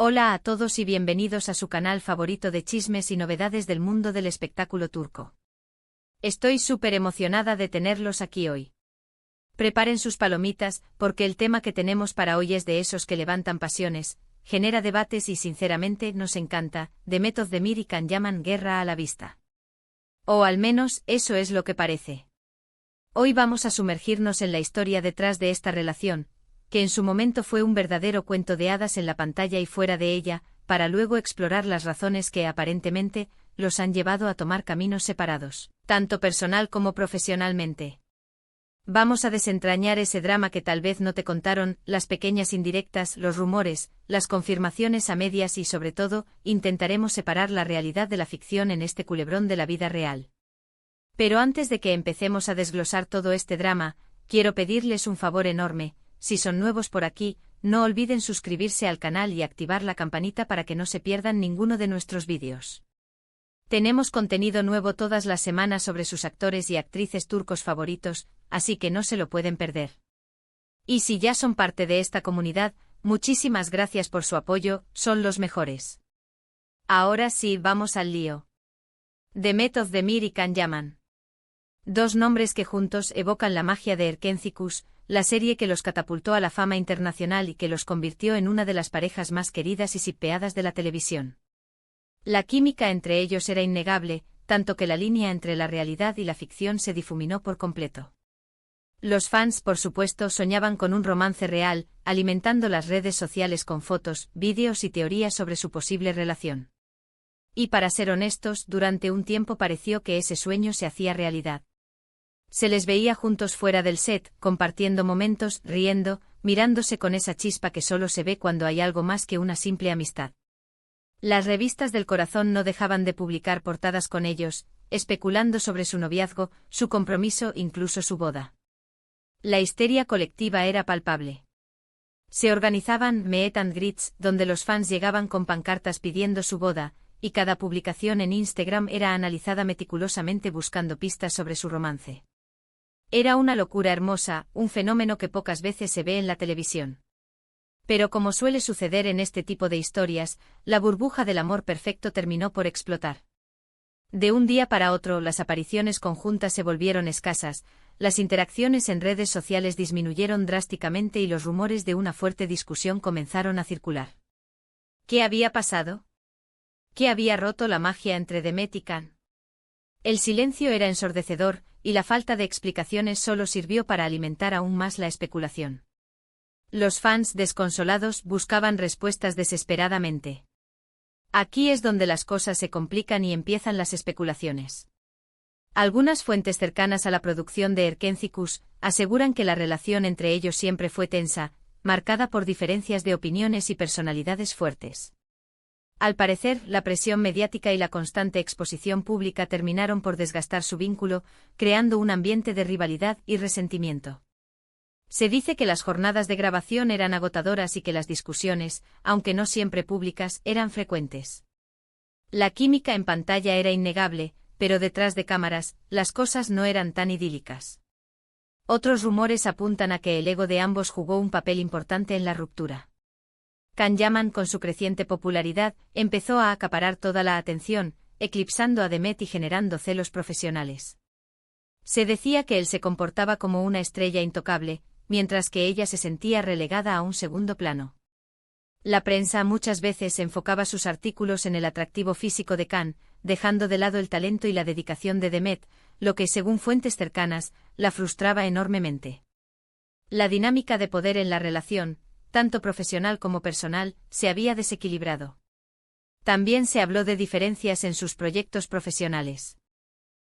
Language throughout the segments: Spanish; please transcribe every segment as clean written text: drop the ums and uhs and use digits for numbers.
Hola a todos y bienvenidos a su canal favorito de chismes y novedades del mundo del espectáculo turco. Estoy súper emocionada de tenerlos aquí hoy. Preparen sus palomitas, porque el tema que tenemos para hoy es de esos que levantan pasiones, genera debates y sinceramente nos encanta. Demet Özdemir y Can Yaman, guerra a la vista. O al menos, eso es lo que parece. Hoy vamos a sumergirnos en la historia detrás de esta relación, que en su momento fue un verdadero cuento de hadas en la pantalla y fuera de ella, para luego explorar las razones que aparentemente los han llevado a tomar caminos separados, tanto personal como profesionalmente. Vamos a desentrañar ese drama que tal vez no te contaron, las pequeñas indirectas, los rumores, las confirmaciones a medias y sobre todo, intentaremos separar la realidad de la ficción en este culebrón de la vida real. Pero antes de que empecemos a desglosar todo este drama, quiero pedirles un favor enorme. Si son nuevos por aquí, no olviden suscribirse al canal y activar la campanita para que no se pierdan ninguno de nuestros vídeos. Tenemos contenido nuevo todas las semanas sobre sus actores y actrices turcos favoritos, así que no se lo pueden perder. Y si ya son parte de esta comunidad, muchísimas gracias por su apoyo, son los mejores. Ahora sí, vamos al lío. Demet Özdemir y Can Yaman. Dos nombres que juntos evocan la magia de Erkenci, la serie que los catapultó a la fama internacional y que los convirtió en una de las parejas más queridas y shippeadas de la televisión. La química entre ellos era innegable, tanto que la línea entre la realidad y la ficción se difuminó por completo. Los fans, por supuesto, soñaban con un romance real, alimentando las redes sociales con fotos, vídeos y teorías sobre su posible relación. Y para ser honestos, durante un tiempo pareció que ese sueño se hacía realidad. Se les veía juntos fuera del set, compartiendo momentos, riendo, mirándose con esa chispa que solo se ve cuando hay algo más que una simple amistad. Las revistas del corazón no dejaban de publicar portadas con ellos, especulando sobre su noviazgo, su compromiso, incluso su boda. La histeria colectiva era palpable. Se organizaban meet and greets, donde los fans llegaban con pancartas pidiendo su boda, y cada publicación en Instagram era analizada meticulosamente buscando pistas sobre su romance. Era una locura hermosa, un fenómeno que pocas veces se ve en la televisión. Pero como suele suceder en este tipo de historias, la burbuja del amor perfecto terminó por explotar. De un día para otro las apariciones conjuntas se volvieron escasas, las interacciones en redes sociales disminuyeron drásticamente y los rumores de una fuerte discusión comenzaron a circular. ¿Qué había pasado? ¿Qué había roto la magia entre Demet y Can? El silencio era ensordecedor, y la falta de explicaciones solo sirvió para alimentar aún más la especulación. Los fans, desconsolados, buscaban respuestas desesperadamente. Aquí es donde las cosas se complican y empiezan las especulaciones. Algunas fuentes cercanas a la producción de Erkenci aseguran que la relación entre ellos siempre fue tensa, marcada por diferencias de opiniones y personalidades fuertes. Al parecer, la presión mediática y la constante exposición pública terminaron por desgastar su vínculo, creando un ambiente de rivalidad y resentimiento. Se dice que las jornadas de grabación eran agotadoras y que las discusiones, aunque no siempre públicas, eran frecuentes. La química en pantalla era innegable, pero detrás de cámaras, las cosas no eran tan idílicas. Otros rumores apuntan a que el ego de ambos jugó un papel importante en la ruptura. Can Yaman, con su creciente popularidad, empezó a acaparar toda la atención, eclipsando a Demet y generando celos profesionales. Se decía que él se comportaba como una estrella intocable, mientras que ella se sentía relegada a un segundo plano. La prensa muchas veces enfocaba sus artículos en el atractivo físico de Can, dejando de lado el talento y la dedicación de Demet, lo que, según fuentes cercanas, la frustraba enormemente. La dinámica de poder en la relación, tanto profesional como personal, se había desequilibrado. También se habló de diferencias en sus proyectos profesionales.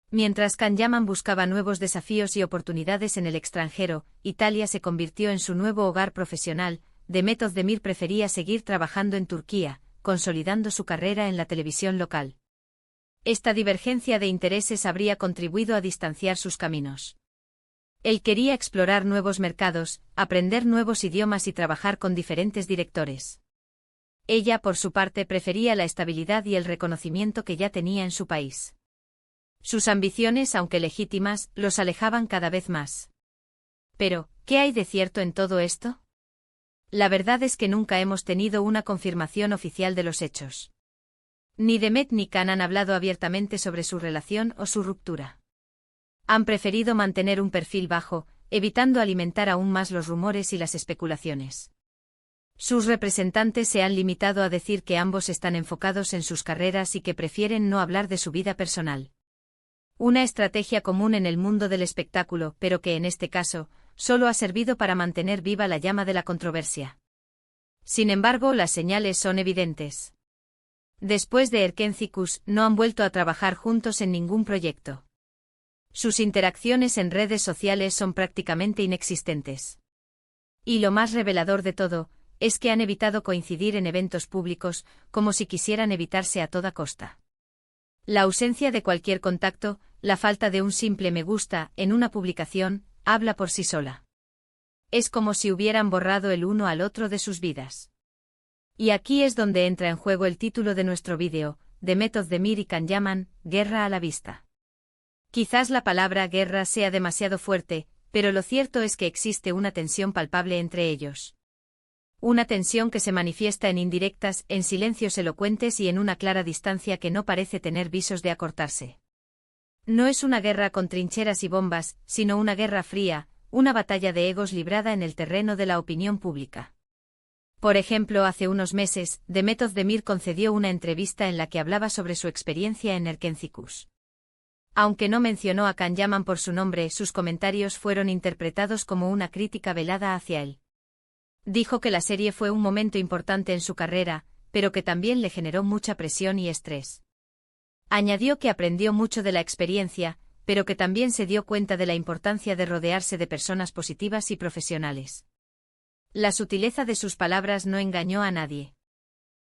Mientras Can Yaman buscaba nuevos desafíos y oportunidades en el extranjero, Italia se convirtió en su nuevo hogar profesional. Demet Özdemir prefería seguir trabajando en Turquía, consolidando su carrera en la televisión local. Esta divergencia de intereses habría contribuido a distanciar sus caminos. Él quería explorar nuevos mercados, aprender nuevos idiomas y trabajar con diferentes directores. Ella, por su parte, prefería la estabilidad y el reconocimiento que ya tenía en su país. Sus ambiciones, aunque legítimas, los alejaban cada vez más. Pero, ¿qué hay de cierto en todo esto? La verdad es que nunca hemos tenido una confirmación oficial de los hechos. Ni Demet ni Can han hablado abiertamente sobre su relación o su ruptura. Han preferido mantener un perfil bajo, evitando alimentar aún más los rumores y las especulaciones. Sus representantes se han limitado a decir que ambos están enfocados en sus carreras y que prefieren no hablar de su vida personal. Una estrategia común en el mundo del espectáculo, pero que en este caso, solo ha servido para mantener viva la llama de la controversia. Sin embargo, las señales son evidentes. Después de Erkencikus, no han vuelto a trabajar juntos en ningún proyecto. Sus interacciones en redes sociales son prácticamente inexistentes. Y lo más revelador de todo, es que han evitado coincidir en eventos públicos, como si quisieran evitarse a toda costa. La ausencia de cualquier contacto, la falta de un simple me gusta en una publicación, habla por sí sola. Es como si hubieran borrado el uno al otro de sus vidas. Y aquí es donde entra en juego el título de nuestro vídeo, Demet Özdemir y Can Yaman, guerra a la vista. Quizás la palabra guerra sea demasiado fuerte, pero lo cierto es que existe una tensión palpable entre ellos. Una tensión que se manifiesta en indirectas, en silencios elocuentes y en una clara distancia que no parece tener visos de acortarse. No es una guerra con trincheras y bombas, sino una guerra fría, una batalla de egos librada en el terreno de la opinión pública. Por ejemplo, hace unos meses, Demet Özdemir concedió una entrevista en la que hablaba sobre su experiencia en Erkencikus. Aunque no mencionó a Can Yaman por su nombre, sus comentarios fueron interpretados como una crítica velada hacia él. Dijo que la serie fue un momento importante en su carrera, pero que también le generó mucha presión y estrés. Añadió que aprendió mucho de la experiencia, pero que también se dio cuenta de la importancia de rodearse de personas positivas y profesionales. La sutileza de sus palabras no engañó a nadie.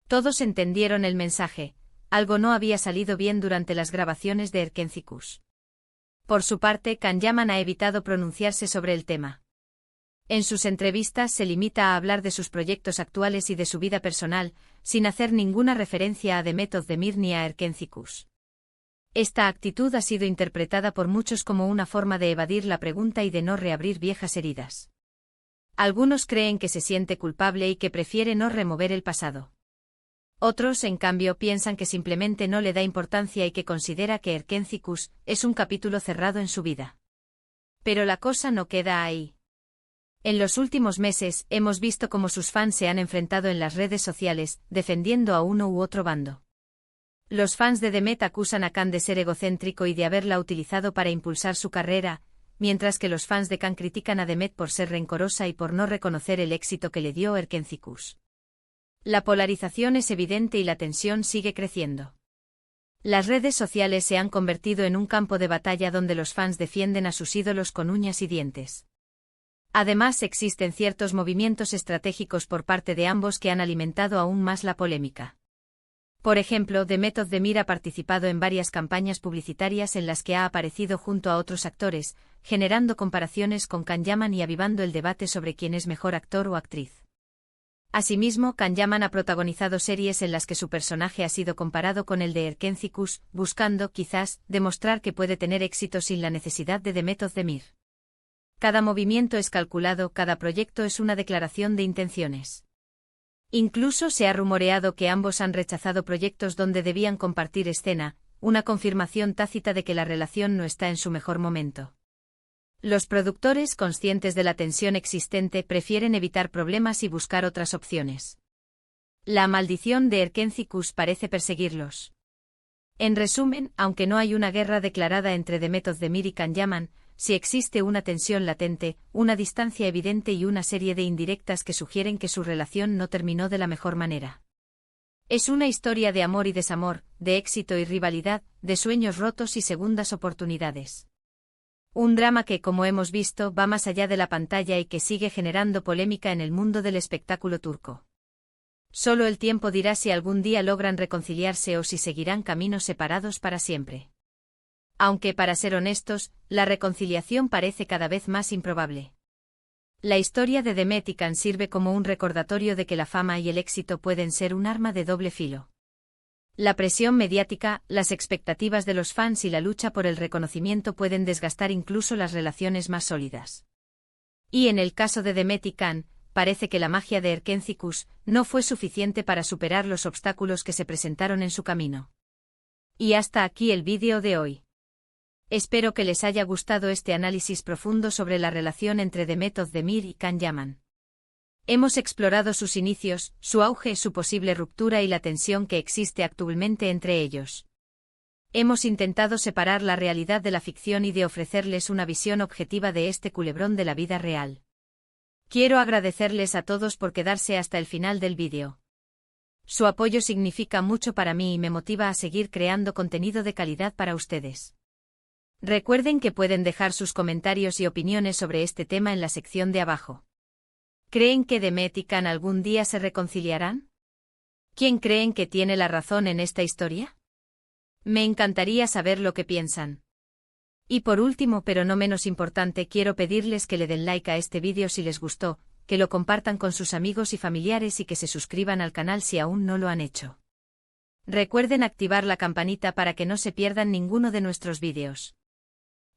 Todos entendieron el mensaje, algo no había salido bien durante las grabaciones de Erkencikus. Por su parte, Can Yaman ha evitado pronunciarse sobre el tema. En sus entrevistas se limita a hablar de sus proyectos actuales y de su vida personal, sin hacer ninguna referencia a Demet Özdemir ni a Erkencikus. Esta actitud ha sido interpretada por muchos como una forma de evadir la pregunta y de no reabrir viejas heridas. Algunos creen que se siente culpable y que prefiere no remover el pasado. Otros, en cambio, piensan que simplemente no le da importancia y que considera que Erkencikus es un capítulo cerrado en su vida. Pero la cosa no queda ahí. En los últimos meses, hemos visto cómo sus fans se han enfrentado en las redes sociales, defendiendo a uno u otro bando. Los fans de Demet acusan a Can de ser egocéntrico y de haberla utilizado para impulsar su carrera, mientras que los fans de Can critican a Demet por ser rencorosa y por no reconocer el éxito que le dio Erkencikus. La polarización es evidente y la tensión sigue creciendo. Las redes sociales se han convertido en un campo de batalla donde los fans defienden a sus ídolos con uñas y dientes. Además, existen ciertos movimientos estratégicos por parte de ambos que han alimentado aún más la polémica. Por ejemplo, Demet Özdemir ha participado en varias campañas publicitarias en las que ha aparecido junto a otros actores, generando comparaciones con Can Yaman y avivando el debate sobre quién es mejor actor o actriz. Asimismo, Can Yaman ha protagonizado series en las que su personaje ha sido comparado con el de Erkencikus, buscando, quizás, demostrar que puede tener éxito sin la necesidad de Demet Özdemir. Cada movimiento es calculado, cada proyecto es una declaración de intenciones. Incluso se ha rumoreado que ambos han rechazado proyectos donde debían compartir escena, una confirmación tácita de que la relación no está en su mejor momento. Los productores, conscientes de la tensión existente, prefieren evitar problemas y buscar otras opciones. La maldición de Erkencikus parece perseguirlos. En resumen, aunque no hay una guerra declarada entre Demet Özdemir y Can Yaman, sí existe una tensión latente, una distancia evidente y una serie de indirectas que sugieren que su relación no terminó de la mejor manera. Es una historia de amor y desamor, de éxito y rivalidad, de sueños rotos y segundas oportunidades. Un drama que, como hemos visto, va más allá de la pantalla y que sigue generando polémica en el mundo del espectáculo turco. Solo el tiempo dirá si algún día logran reconciliarse o si seguirán caminos separados para siempre. Aunque, para ser honestos, la reconciliación parece cada vez más improbable. La historia de Demet y Can sirve como un recordatorio de que la fama y el éxito pueden ser un arma de doble filo. La presión mediática, las expectativas de los fans y la lucha por el reconocimiento pueden desgastar incluso las relaciones más sólidas. Y en el caso de Demet y Can, parece que la magia de Erkencikus no fue suficiente para superar los obstáculos que se presentaron en su camino. Y hasta aquí el vídeo de hoy. Espero que les haya gustado este análisis profundo sobre la relación entre Demet Özdemir y Can Yaman. Hemos explorado sus inicios, su auge, su posible ruptura y la tensión que existe actualmente entre ellos. Hemos intentado separar la realidad de la ficción y de ofrecerles una visión objetiva de este culebrón de la vida real. Quiero agradecerles a todos por quedarse hasta el final del vídeo. Su apoyo significa mucho para mí y me motiva a seguir creando contenido de calidad para ustedes. Recuerden que pueden dejar sus comentarios y opiniones sobre este tema en la sección de abajo. ¿Creen que Demet y Can algún día se reconciliarán? ¿Quién creen que tiene la razón en esta historia? Me encantaría saber lo que piensan. Y por último, pero no menos importante, quiero pedirles que le den like a este vídeo si les gustó, que lo compartan con sus amigos y familiares y que se suscriban al canal si aún no lo han hecho. Recuerden activar la campanita para que no se pierdan ninguno de nuestros vídeos.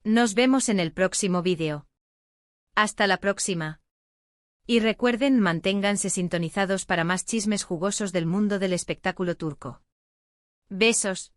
Nos vemos en el próximo vídeo. Hasta la próxima. Y recuerden, manténganse sintonizados para más chismes jugosos del mundo del espectáculo turco. Besos.